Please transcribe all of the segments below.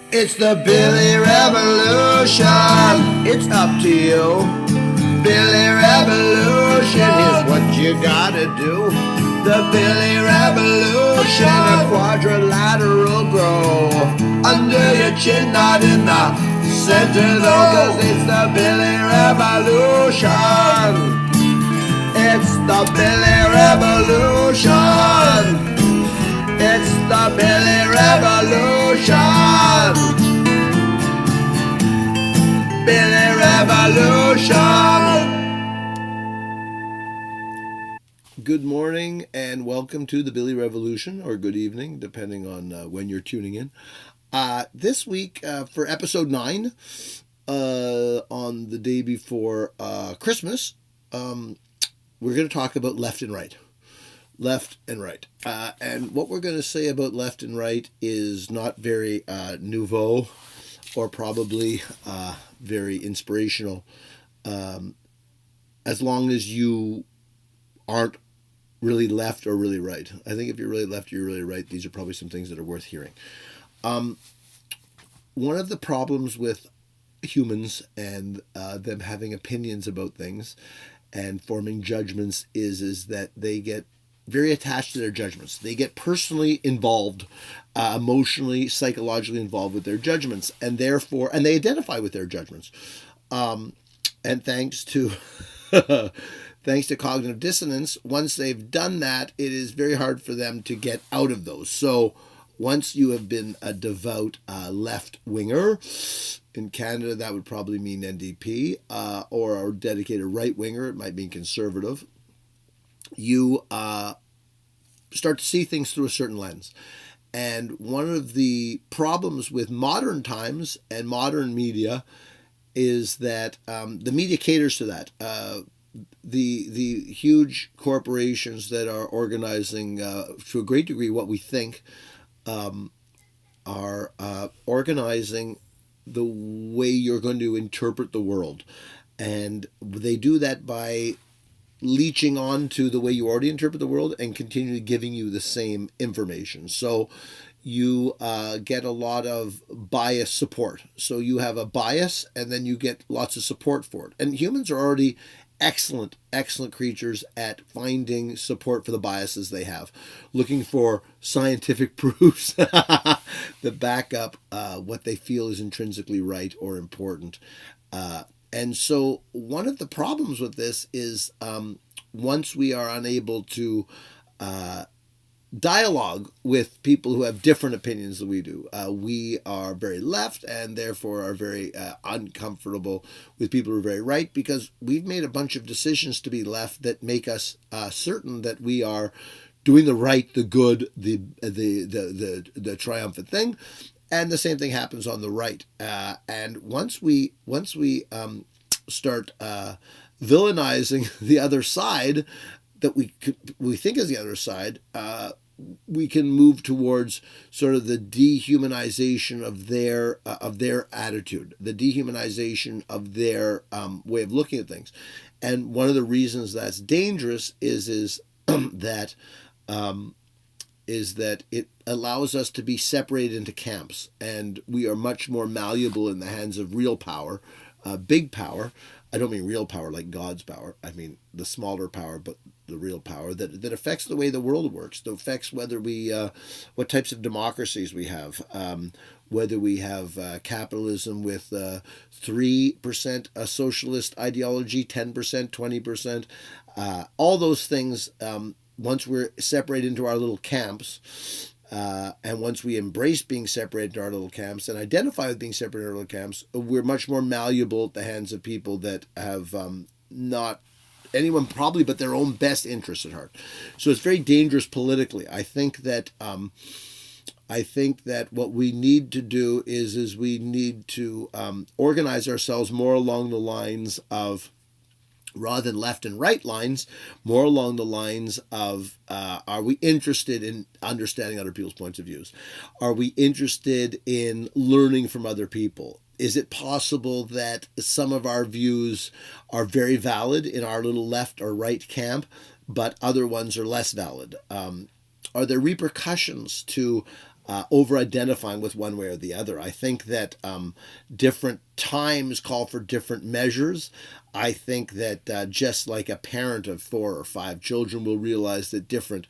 It's the Billy Revolution. It's up to you. Billy Revolution. Here's what you gotta do. The Billy Revolution. A quadrilateral grow under your chin, not in the center though, 'cause it's the Billy Revolution. It's the Billy Revolution. It's the Billy Revolution. Billy Revolution. Good morning and welcome to the Billy Revolution, or good evening, depending on when you're tuning in. This week, for episode 9, on the day before Christmas, we're going to talk about left and right. Left and right. And what we're going to say about left and right is not very nouveau or probably very inspirational, as long as you aren't really left or really right. I think if you're really left or you're really right, these are probably some things that are worth hearing. One of the problems with humans and them having opinions about things and forming judgments is that they get very attached to their judgments. They get personally involved, emotionally, psychologically involved with their judgments, and therefore, and they identify with their judgments. And thanks to thanks to cognitive dissonance, once they've done that, it is very hard for them to get out of those. So once you have been a devout left-winger, in Canada that would probably mean NDP, or a dedicated right-winger, it might mean conservative, you start to see things through a certain lens. And one of the problems with modern times and modern media is that the media caters to that. The huge corporations that are organizing, to a great degree, what we think, are organizing the way you're going to interpret the world. And they do that by leeching on to the way you already interpret the world and continually giving you the same information. So you get a lot of bias support. So you have a bias and then you get lots of support for it. And humans are already excellent creatures at finding support for the biases they have, looking for scientific proofs that back up what they feel is intrinsically right or important. And so one of the problems with this is once we are unable to dialogue with people who have different opinions than we do, we are very left and therefore are very uncomfortable with people who are very right, because we've made a bunch of decisions to be left that make us certain that we are doing the right, the good, the triumphant thing. And the same thing happens on the right. And once we start villainizing the other side that we think is the other side, we can move towards sort of the dehumanization of their attitude, the dehumanization of their way of looking at things. And one of the reasons that's dangerous is that it allows us to be separated into camps, and we are much more malleable in the hands of real power, big power. I don't mean real power like God's power. I mean the smaller power, but the real power that affects the way the world works, that affects whether we, what types of democracies we have, whether we have capitalism with 3% a socialist ideology, 10%, 20%, all those things. Once we're separated into our little camps, and once we embrace being separated into our little camps and identify with being separated into our little camps, we're much more malleable at the hands of people that have not anyone probably but their own best interests at heart. So it's very dangerous politically. I think that what we need to do is we need to organize ourselves more along the lines of, rather than left and right lines, more along the lines of, are we interested in understanding other people's points of views? Are we interested in learning from other people? Is it possible that some of our views are very valid in our little left or right camp, but other ones are less valid? Are there repercussions to over-identifying with one way or the other. I think that different times call for different measures. I think that just like a parent of 4 or 5 children will realize that different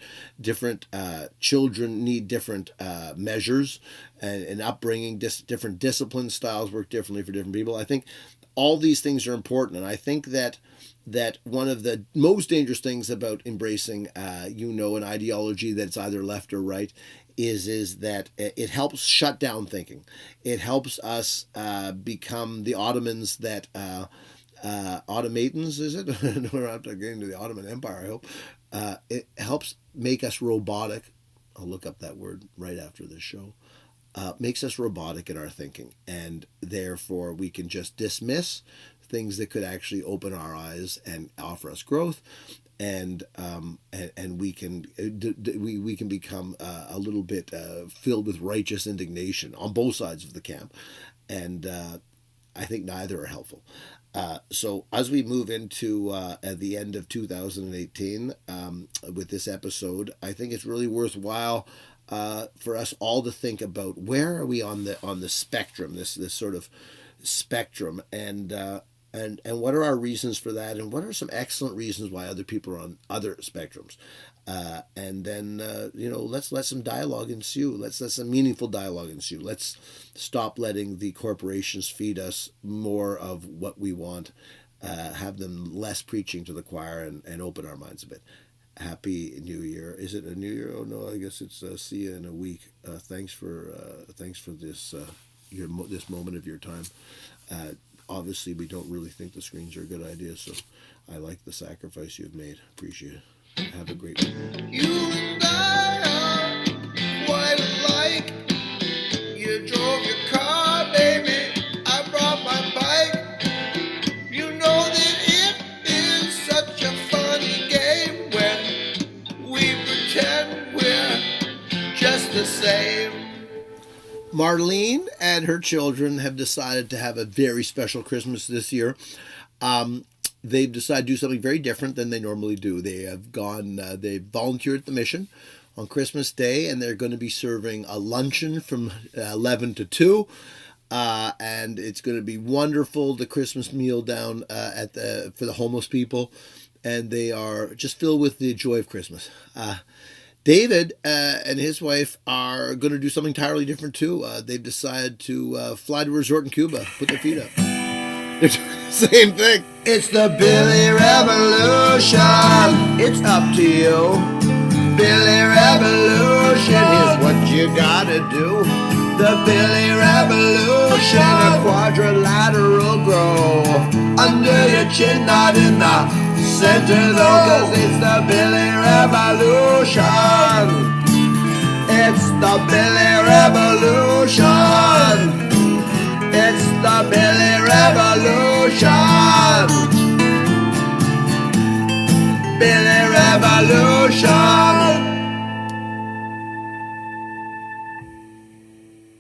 children need different measures, and upbringing, different discipline styles work differently for different people. I think all these things are important, and I think that one of the most dangerous things about embracing, an ideology that's either left or right, is that it helps shut down thinking. It helps us become the Ottomans that automatons, is it? We're not getting to the Ottoman Empire, I hope. It helps make us robotic. I'll look up that word right after this show. Makes us robotic in our thinking, and therefore we can just dismiss things that could actually open our eyes and offer us growth, and we can become a little bit filled with righteous indignation on both sides of the camp, and I think neither are helpful. So as we move into at the end of 2018 with this episode, I think it's really worthwhile for us all to think about where are we on the spectrum, this sort of spectrum, and what are our reasons for that, and what are some excellent reasons why other people are on other spectrums, and then let's let some dialogue ensue. Let's let some meaningful dialogue ensue. Let's stop letting the corporations feed us more of what we want, have them less preaching to the choir, and open our minds a bit. Happy New Year. Is it a New Year? Oh no, I guess it's see you in a week. Thanks for this this moment of your time. Obviously, we don't really think the screens are a good idea, so I like the sacrifice you've made. Appreciate it. Have a great week. You and I are quite alike. You drove your car, baby. I brought my bike. You know that it is such a funny game when we pretend we're just the same. Marlene and her children have decided to have a very special Christmas this year. They've decided to do something very different than they normally do. They have they volunteered at the mission on Christmas Day, and they're going to be serving a luncheon from 11 to 2. And it's going to be wonderful, the Christmas meal down for the homeless people. And they are just filled with the joy of Christmas. David and his wife are going to do something entirely different too. They've decided to fly to a resort in Cuba, put their feet up. They're doing the same thing. It's the Billy Revolution. It's up to you. Billy Revolution is what you gotta do. The Billy Revolution, a quadrilateral grow under your chin, not in the center though, 'cause it's the Billy Revolution. It's the Billy Revolution. It's the Billy Revolution. Billy Revolution.